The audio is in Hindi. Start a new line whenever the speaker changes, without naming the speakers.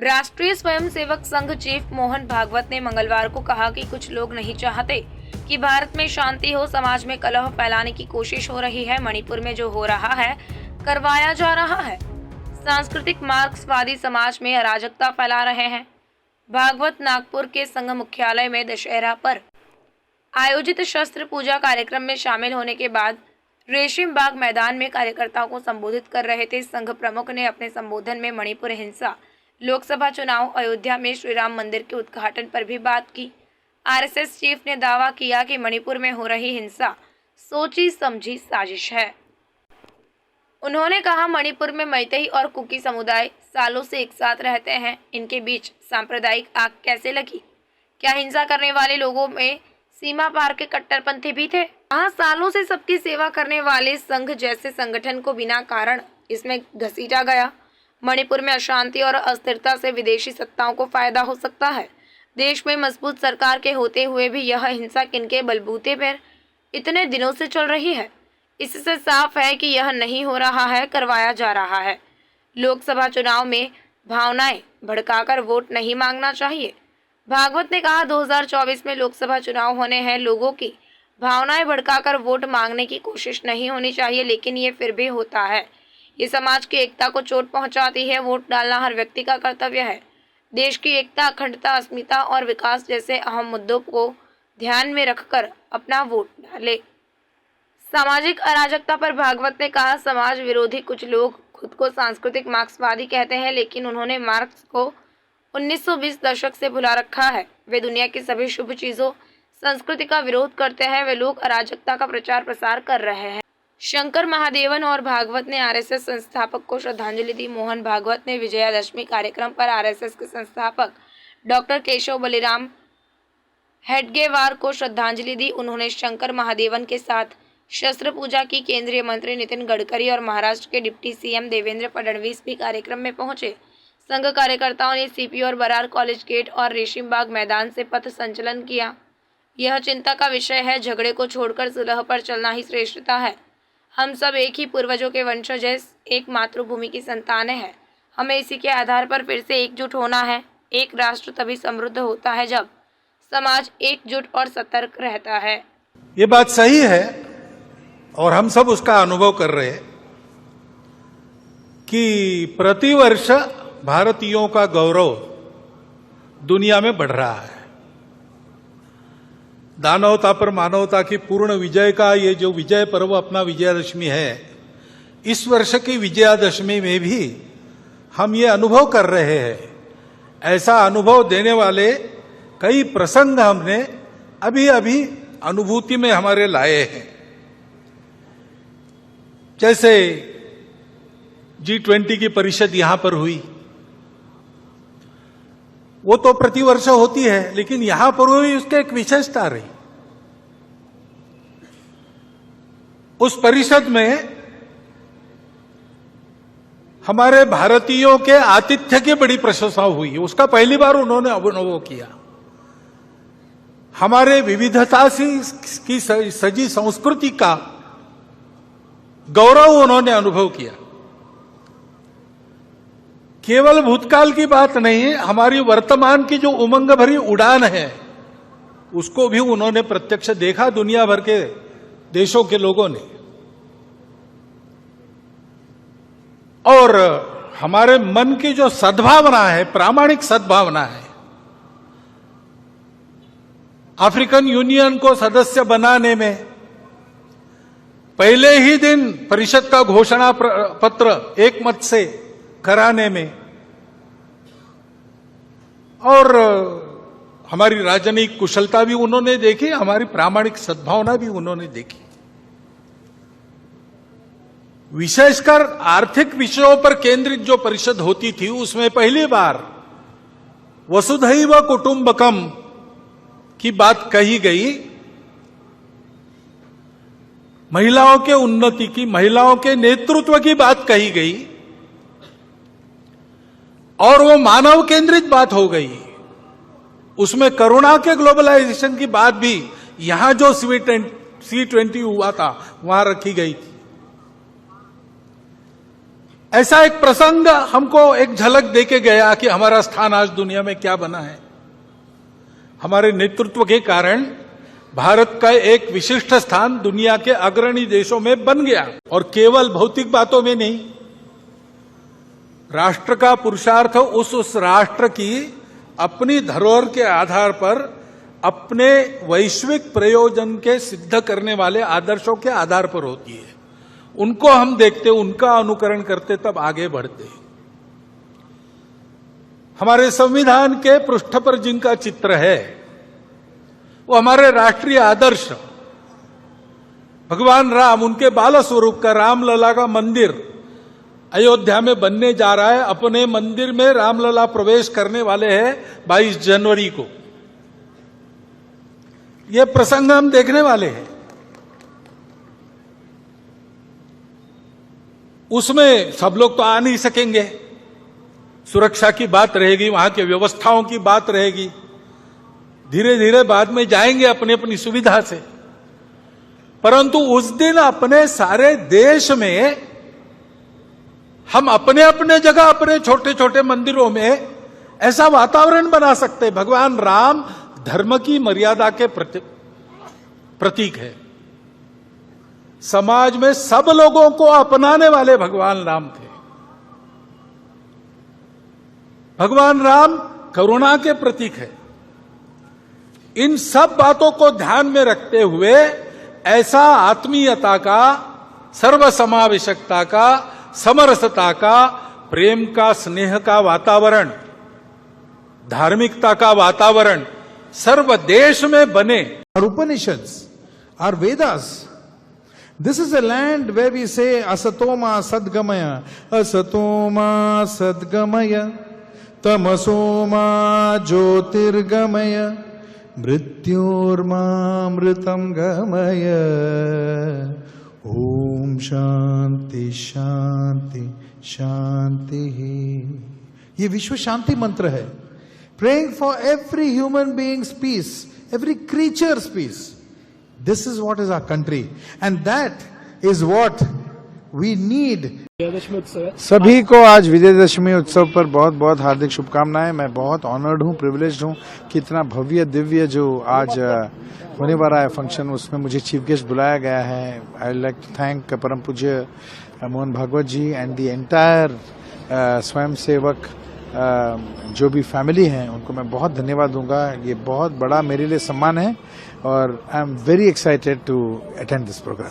राष्ट्रीय स्वयंसेवक संघ चीफ मोहन भागवत ने मंगलवार को कहा कि कुछ लोग नहीं चाहते कि भारत में शांति हो, समाज में कलह फैलाने की कोशिश हो रही है। मणिपुर में जो हो रहा है करवाया जा रहा है। सांस्कृतिक मार्क्सवादी समाज में अराजकता फैला रहे हैं। भागवत नागपुर के संघ मुख्यालय में दशहरा पर आयोजित शस्त्र पूजा कार्यक्रम में शामिल होने के बाद रेशिम बाग मैदान में कार्यकर्ताओं को संबोधित कर रहे थे। संघ प्रमुख ने अपने संबोधन में मणिपुर हिंसा, लोकसभा चुनाव, अयोध्या में श्री राम मंदिर के उद्घाटन पर भी बात की। आरएसएस चीफ ने दावा किया कि मणिपुर में हो रही हिंसा सोची समझी साजिश है। उन्होंने कहा, मणिपुर में मैतेई और कुकी समुदाय सालों से एक साथ रहते हैं। इनके बीच सांप्रदायिक आग कैसे लगी? क्या हिंसा करने वाले लोगों में सीमा पार के कट्टरपंथी भी थे? कहाँ सालों से सबकी सेवा करने वाले संघ जैसे संगठन को बिना कारण इसमें घसीटा गया? मणिपुर में अशांति और अस्थिरता से विदेशी सत्ताओं को फायदा हो सकता है। देश में मजबूत सरकार के होते हुए भी यह हिंसा किनके बलबूते पर इतने दिनों से चल रही है? इससे साफ है कि यह नहीं हो रहा है, करवाया जा रहा है। लोकसभा चुनाव में भावनाएं भड़काकर वोट नहीं मांगना चाहिए। भागवत ने कहा, 2024 में लोकसभा चुनाव होने हैं। लोगों की भावनाएं भड़काकर वोट मांगने की कोशिश नहीं होनी चाहिए, लेकिन ये फिर भी होता है। ये समाज की एकता को चोट पहुंचाती है। वोट डालना हर व्यक्ति का कर्तव्य है। देश की एकता, अखंडता, अस्मिता और विकास जैसे अहम मुद्दों को ध्यान में रखकर अपना वोट डाले। सामाजिक अराजकता पर भागवत ने कहा, समाज विरोधी कुछ लोग खुद को सांस्कृतिक मार्क्सवादी कहते हैं, लेकिन उन्होंने मार्क्स को 1920 दशक से भुला रखा है। वे दुनिया की सभी शुभ चीजों, संस्कृति का विरोध करते हैं। वे लोग अराजकता का प्रचार प्रसार कर रहे हैं। शंकर महादेवन और भागवत ने आरएसएस संस्थापक को श्रद्धांजलि दी। मोहन भागवत ने विजयादशमी कार्यक्रम पर आरएसएस के संस्थापक डॉक्टर केशव बलिराम हेडगेवार को श्रद्धांजलि दी। उन्होंने शंकर महादेवन के साथ शस्त्र पूजा की। केंद्रीय मंत्री नितिन गडकरी और महाराष्ट्र के डिप्टी सीएम देवेंद्र फडणवीस भी कार्यक्रम में पहुंचे। संघ कार्यकर्ताओं ने सीपी और बरार कॉलेज गेट और रेशिम बाग मैदान से पथ संचलन किया। यह चिंता का विषय है। झगड़े को छोड़कर सुलह पर चलना ही श्रेष्ठता है। हम सब एक ही पूर्वजों के वंशज हैं, एक मातृभूमि की संतानें हैं। हमें इसी के आधार पर फिर से एकजुट होना है। एक राष्ट्र तभी समृद्ध होता है जब समाज एकजुट और सतर्क रहता है।
ये बात सही है और हम सब उसका अनुभव कर रहे हैं कि प्रतिवर्ष भारतीयों का गौरव दुनिया में बढ़ रहा है। दानवता पर मानवता की पूर्ण विजय का ये जो विजय पर्व अपना विजयादशमी है, इस वर्ष की विजयादशमी में भी हम ये अनुभव कर रहे हैं। ऐसा अनुभव देने वाले कई प्रसंग हमने अभी अभी अनुभूति में हमारे लाए हैं। जैसे G20 की परिषद यहां पर हुई, वो तो प्रतिवर्ष होती है, लेकिन यहां पर हुई उसके एक विशेषता रही। उस परिषद में हमारे भारतीयों के आतिथ्य की बड़ी प्रशंसा हुई। उसका पहली बार उन्होंने अनुभव किया। हमारे विविधता की सजी संस्कृति का गौरव उन्होंने अनुभव किया। केवल भूतकाल की बात नहीं, हमारी वर्तमान की जो उमंग भरी उड़ान है उसको भी उन्होंने प्रत्यक्ष देखा। दुनिया भर के देशों के लोगों ने, और हमारे मन की जो सद्भावना है, प्रामाणिक सद्भावना है, अफ्रीकन यूनियन को सदस्य बनाने में पहले ही दिन परिषद का घोषणा पत्र एक मत से कराने में, और हमारी राजनयिक कुशलता भी उन्होंने देखी, हमारी प्रामाणिक सद्भावना भी उन्होंने देखी। विशेषकर आर्थिक विषयों पर केंद्रित जो परिषद होती थी, उसमें पहली बार वसुधैव कुटुंबकम की बात कही गई। महिलाओं के उन्नति की, महिलाओं के नेतृत्व की बात कही गई, और वो मानव केंद्रित बात हो गई। उसमें करुणा के ग्लोबलाइजेशन की बात भी यहां जो C20 हुआ था वहां रखी गई थी। ऐसा एक प्रसंग हमको एक झलक देके गया कि हमारा स्थान आज दुनिया में क्या बना है। हमारे नेतृत्व के कारण भारत का एक विशिष्ट स्थान दुनिया के अग्रणी देशों में बन गया, और केवल भौतिक बातों में नहीं। राष्ट्र का पुरुषार्थ उस राष्ट्र की अपनी धरोहर के आधार पर अपने वैश्विक प्रयोजन के सिद्ध करने वाले आदर्शों के आधार पर होती है। उनको हम देखते, उनका अनुकरण करते, तब आगे बढ़ते। हमारे संविधान के पृष्ठ पर जिनका चित्र है वो हमारे राष्ट्रीय आदर्श भगवान राम, उनके बाल स्वरूप का रामलला का मंदिर अयोध्या में बनने जा रहा है। अपने मंदिर में रामलला प्रवेश करने वाले हैं 22 जनवरी को। यह प्रसंग हम देखने वाले हैं। उसमें सब लोग तो आ नहीं सकेंगे, सुरक्षा की बात रहेगी, वहां के व्यवस्थाओं की बात रहेगी। धीरे धीरे बाद में जाएंगे अपनी अपनी सुविधा से, परंतु उस दिन अपने सारे देश में हम अपने अपने जगह अपने छोटे छोटे मंदिरों में ऐसा वातावरण बना सकते हैं। भगवान राम धर्म की मर्यादा के प्रतीक है। समाज में सब लोगों को अपनाने वाले भगवान राम थे। भगवान राम करुणा के प्रतीक है। इन सब बातों को ध्यान में रखते हुए ऐसा आत्मीयता का, सर्वसमावेशकता का, समरसता का, प्रेम का, स्नेह का वातावरण, धार्मिकता का वातावरण सर्व देश में बने।
Our Upanishads, our Vedas, this is a land where we say asatoma sadgamaya, asatoma sadgamaya, tamasoma jyotirgamaya, mrityormamritam gamaya. Om Shanti Shanti Shanti. ये विश्व शांति मंत्र है। Praying for every human being's peace, every creature's peace. This is what is our country, and that is what we need.
सभी को आज विजयदशमी उत्सव पर बहुत बहुत हार्दिक शुभकामनाएं। मैं बहुत ऑनर्ड हूं, प्रिविलेज्ड हूं कि इतना भव्य दिव्य जो आज होने वाला है फंक्शन, उसमें मुझे चीफ गेस्ट बुलाया गया है। आई लाइक टू थैंक परम पूज्य मोहन भागवत जी एंड द एंटायर स्वयं सेवक जो भी फैमिली हैं, उनको मैं बहुत धन्यवाद दूंगा। ये बहुत बड़ा मेरे लिए सम्मान है और I am very excited to attend this programme.